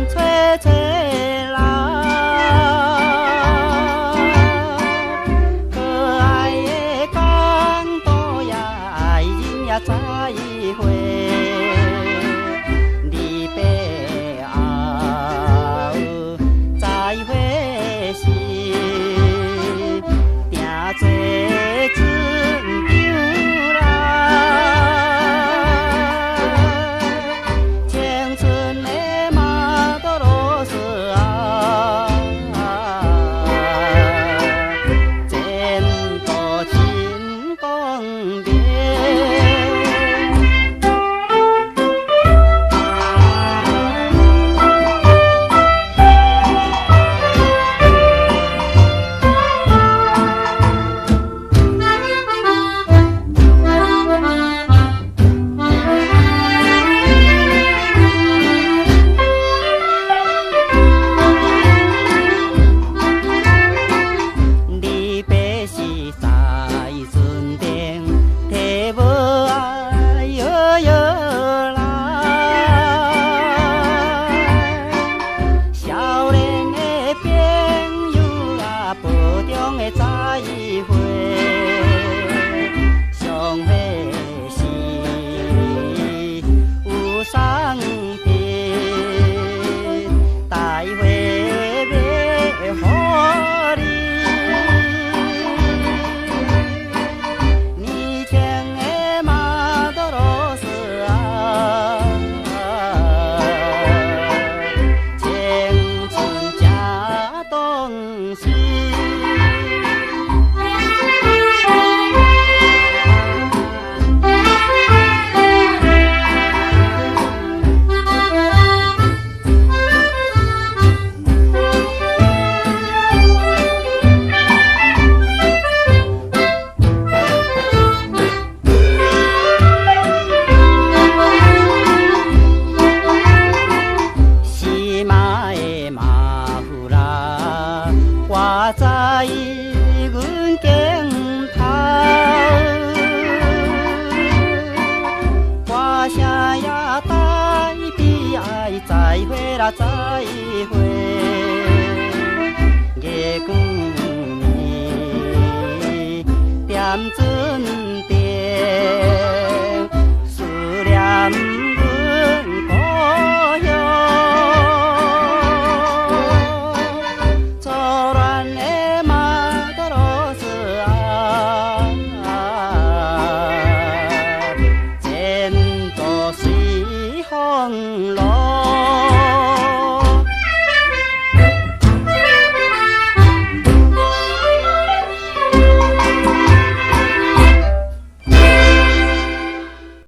吹吹啦，可爱的港岛呀，爱人呀再会，离别后再会时，定做船长啦。青春的马多罗斯啊，前途真光明。离别时在船顶，提无爱摇摇来。少年的朋友啊，保重的再会，相会时有送别，带回要予你。年轻的马多罗斯啊，青春正当时。西马的马夫拉挂在阮肩头，歌声也代悲哀，再会啦，再会。月光暝，点船。